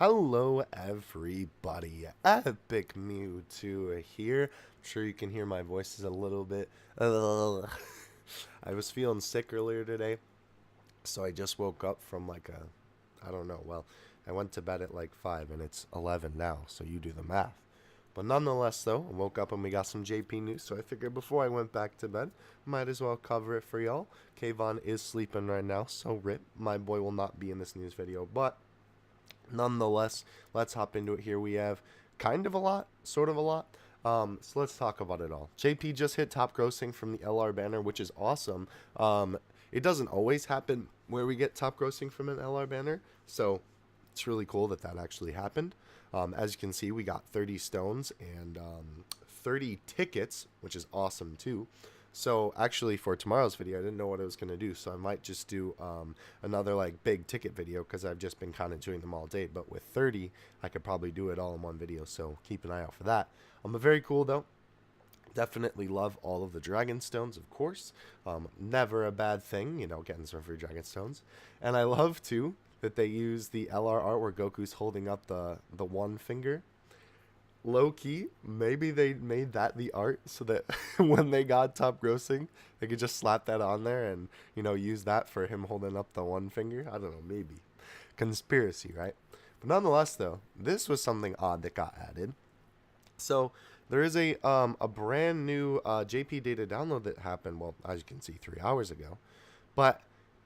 Hello everybody, Epic Mewtwo here. I'm sure you can hear my voice is a little bit I was feeling sick earlier today, so I just woke up from I don't know, well, I went to bed at like 5 and it's 11 now, so you do the math. But nonetheless though, I woke up and we got some JP news, so I figured before I went back to bed, might as well cover it for y'all. Kayvon is sleeping right now, so rip, my boy will not be in this news video, but nonetheless, let's hop into it here. We have kind of a lot, sort of a lot. So let's talk about it all. JP just hit top grossing from the LR banner, which is awesome. It doesn't always happen where we get top grossing from an LR banner, so it's really cool that that actually happened. As you can see, we got 30 stones and 30 tickets, which is awesome too. So actually for tomorrow's video, I didn't know what I was going to do, so I might just do another like big ticket video because I've just been kind of doing them all day. But with 30, I could probably do it all in one video, so keep an eye out for that. But very cool though. Definitely love all of the dragon stones, of course. Never a bad thing, you know, getting some free dragon stones. And I love too that they use the LR art where Goku's holding up the one finger. Low key, maybe they made that the art so that when they got top grossing, they could just slap that on there and, you know, use that for him holding up the one finger. I don't know, maybe. Conspiracy, right? But nonetheless, though, this was something odd that got added. So there is a brand new JP data download that happened, well, as you can see, 3 hours ago. But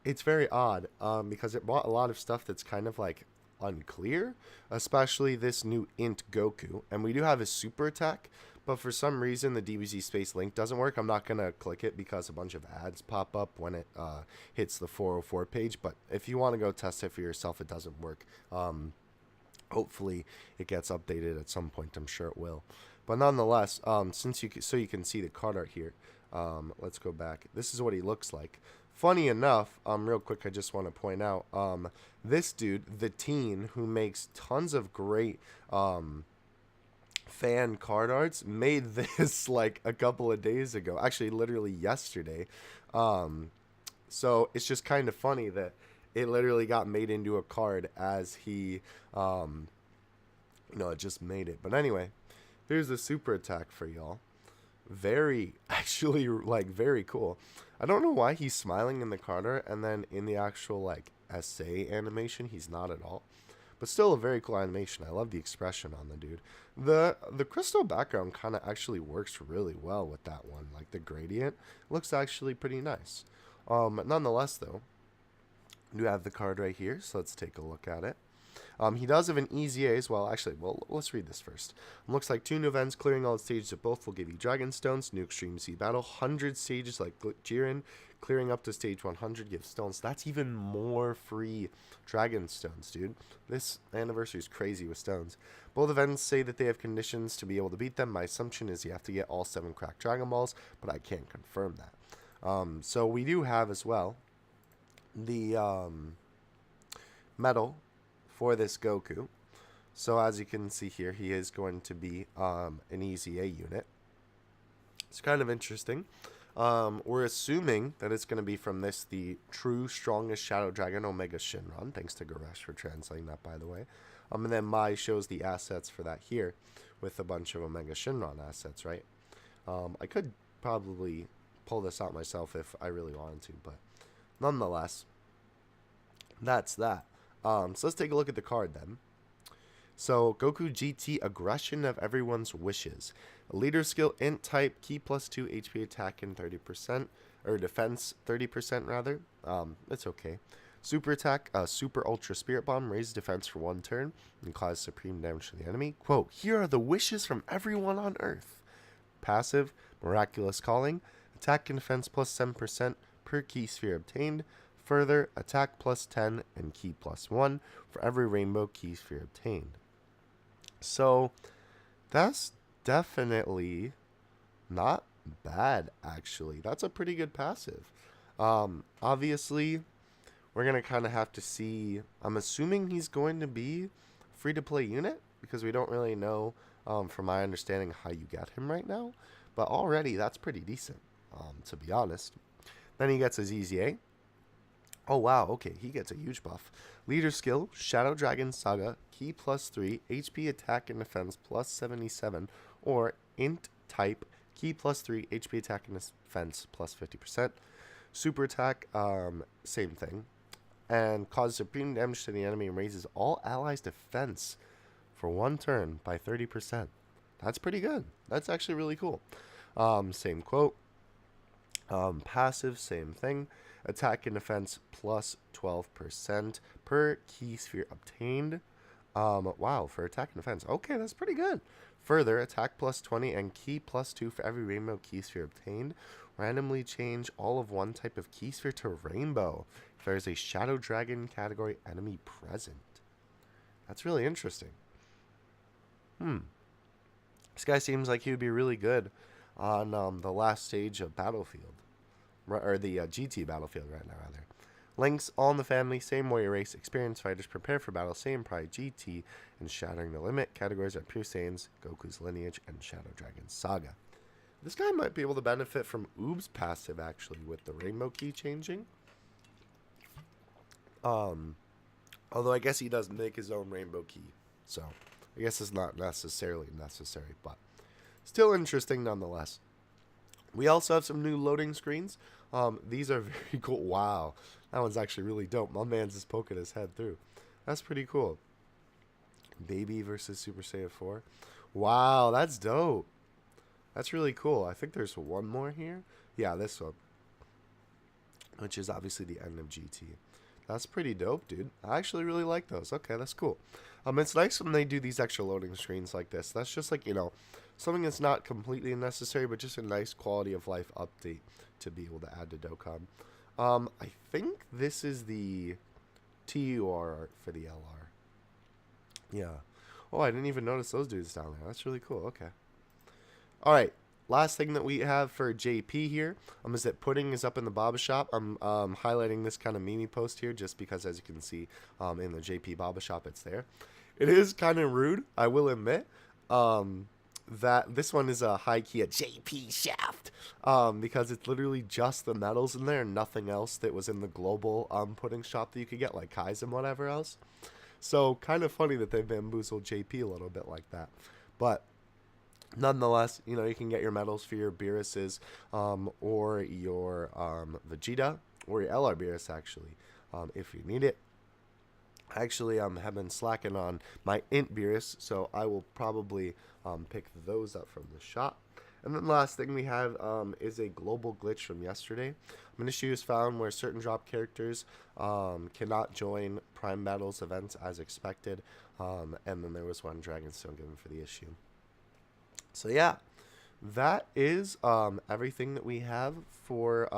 it's very odd because it brought a lot of stuff that's kind of like unclear, especially this new int Goku, and we do have his super attack, but for some reason the DBZ space link doesn't work. I'm not gonna click it because a bunch of ads pop up when it hits the 404 page, but if you want to go test it for yourself, it doesn't work. Hopefully it gets updated at some point. I'm sure it will, but nonetheless, since you can see the card art here, let's go back. This is what he looks like. Funny enough, real quick, I just want to point out, this dude, the teen who makes tons of great fan card arts, made this like a couple of days ago. Actually, literally yesterday. So it's just kind of funny that it literally got made into a card as he, it just made it. But anyway, here's the super attack for y'all. Very, actually, like, very cool. I don't know why he's smiling in the card art, and then in the actual, like, essay animation, he's not at all. But still a very cool animation. I love the expression on the dude. The crystal background kind of actually works really well with that one. Like, the gradient looks actually pretty nice. Nonetheless, though, we do have the card right here, so let's take a look at it. He does have an easy A as well. Actually, well, let's read this first. Looks like 2 new events, clearing all the stages of both will give you Dragon Stones. New Extreme Z Battle, 100 stages like Jiren. Clearing up to stage 100 gives stones. That's even more free Dragon Stones, dude. This anniversary is crazy with stones. Both events say that they have conditions to be able to beat them. My assumption is you have to get all 7 cracked Dragon Balls, but I can't confirm that. So we do have as well the medal for this Goku. So as you can see here, he is going to be an easy A unit. It's kind of interesting. We're assuming that it's going to be from this, the true strongest Shadow Dragon Omega Shinron. Thanks to Garesh for translating that, by the way. And then Mai shows the assets for that here with a bunch of Omega Shinron assets, right? I could probably pull this out myself if I really wanted to, but nonetheless, that's that. So let's take a look at the card then. So Goku GT, aggression of everyone's wishes. Leader skill, int type, key +2 HP attack and 30%, or defense 30% rather. It's okay. Super attack, super ultra spirit bomb, raises defense for 1 turn and causes supreme damage to the enemy. Quote, here are the wishes from everyone on Earth. Passive, miraculous calling, attack and defense +7% per key sphere obtained. Further, attack +10 and key +1 for every rainbow key sphere obtained. So, that's definitely not bad, actually. That's a pretty good passive. Obviously, we're going to kind of have to see. I'm assuming he's going to be free-to-play unit because we don't really know, from my understanding, how you get him right now. But already, that's pretty decent, to be honest. Then he gets his easy A. Oh wow, okay, he gets a huge buff. Leader skill, Shadow Dragon Saga, key +3, HP attack and defense +77, or int type, key +3, HP attack and defense +50%. Super attack, same thing. And causes supreme damage to the enemy and raises all allies' defense for one turn by 30%. That's pretty good. That's actually really cool. Same quote. Passive, same thing. Attack and defense plus 12% per key sphere obtained. Wow, for attack and defense. Okay, that's pretty good. Further, attack plus 20 and key plus 2 for every rainbow key sphere obtained. Randomly change all of one type of key sphere to rainbow if there is a Shadow Dragon category enemy present. That's really interesting. This guy seems like he would be really good on the last stage of Battlefield. Or the GT Battlefield right now, rather. Links, all in the family, same warrior race, experienced fighters, prepare for battle, same pride, GT, and Shattering the Limit. Categories are Pure Saiyans, Goku's Lineage, and Shadow Dragon Saga. This guy might be able to benefit from Oob's passive, actually, with the rainbow key changing. Although I guess he does make his own rainbow key. So, I guess it's not necessarily necessary, but still interesting nonetheless. We also have some new loading screens. These are very cool. Wow, that one's actually really dope. My man's just poking his head through. That's pretty cool. Baby versus Super Saiyan 4. Wow, that's dope. That's really cool. I think there's one more here. Yeah, this one. Which is obviously the end of GT. That's pretty dope, dude. I actually really like those. Okay, that's cool. It's nice when they do these extra loading screens like this. That's just like, something that's not completely unnecessary, but just a nice quality of life update to be able to add to Dokkan. I think this is the TUR art for the LR. Yeah. Oh, I didn't even notice those dudes down there. That's really cool. Okay. All right. Last thing that we have for JP here is that pudding is up in the Baba Shop. I'm highlighting this kind of meme post here just because, as you can see, in the JP Baba Shop, it's there. It is kind of rude, I will admit, that this one is a high key a JP shaft because it's literally just the medals in there and nothing else that was in the global pudding shop that you could get, like Kai's and whatever else. So kind of funny that they bamboozled JP a little bit like that. But nonetheless, you can get your medals for your Beerus's or your Vegeta or your LR Beerus, actually, if you need it. Actually, have been slacking on my Int Beerus, so I will probably pick those up from the shop. And then the last thing we have is a global glitch from yesterday. An issue is found where certain drop characters cannot join Prime Battles events as expected. And then there was one Dragonstone given for the issue. So yeah, that is everything that we have for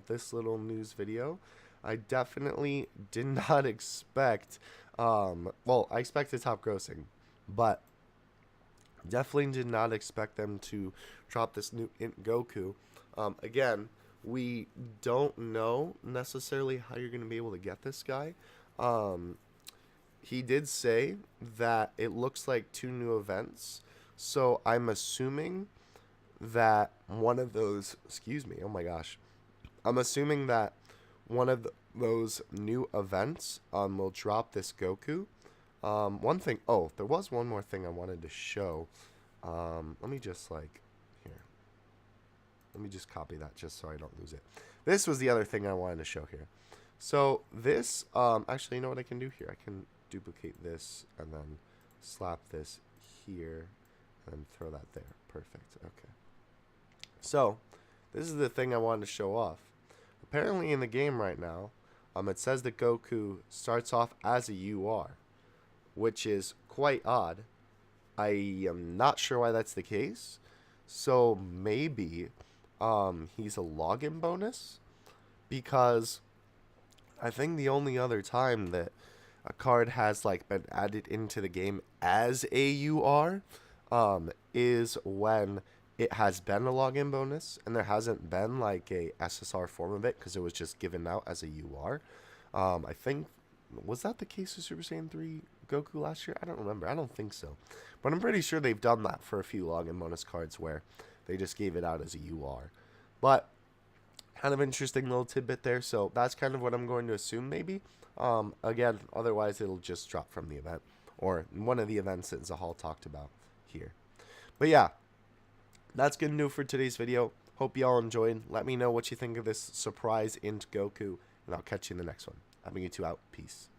this little news video. I definitely did not expect, well, I expected top grossing, but definitely did not expect them to drop this new Int Goku. Again, we don't know necessarily how you're going to be able to get this guy. He did say that it looks like 2 new events, so I'm assuming that one of those, excuse me, oh my gosh, I'm assuming that one of those new events will drop this Goku. One thing, there was one more thing I wanted to show. Let me just let me just copy that just so I don't lose it. This was the other thing I wanted to show here. So this, actually, you know what I can do here? I can duplicate this and then slap this here and throw that there. Perfect. Okay. So this is the thing I wanted to show off. Apparently in the game right now, it says that Goku starts off as a UR, which is quite odd. I am not sure why that's the case. So maybe he's a login bonus, because I think the only other time that a card has been added into the game as a UR is when it has been a login bonus, and there hasn't been a SSR form of it because it was just given out as a UR. I think, was that the case with Super Saiyan 3 Goku last year? I don't remember. I don't think so. But I'm pretty sure they've done that for a few login bonus cards where they just gave it out as a UR. But kind of interesting little tidbit there. So that's kind of what I'm going to assume maybe. Again, otherwise it'll just drop from the event or one of the events that Zahal talked about here. But yeah, that's gonna do for today's video. Hope y'all enjoyed. Let me know what you think of this surprise int Goku, and I'll catch you in the next one. I'm gonna get you out. Peace.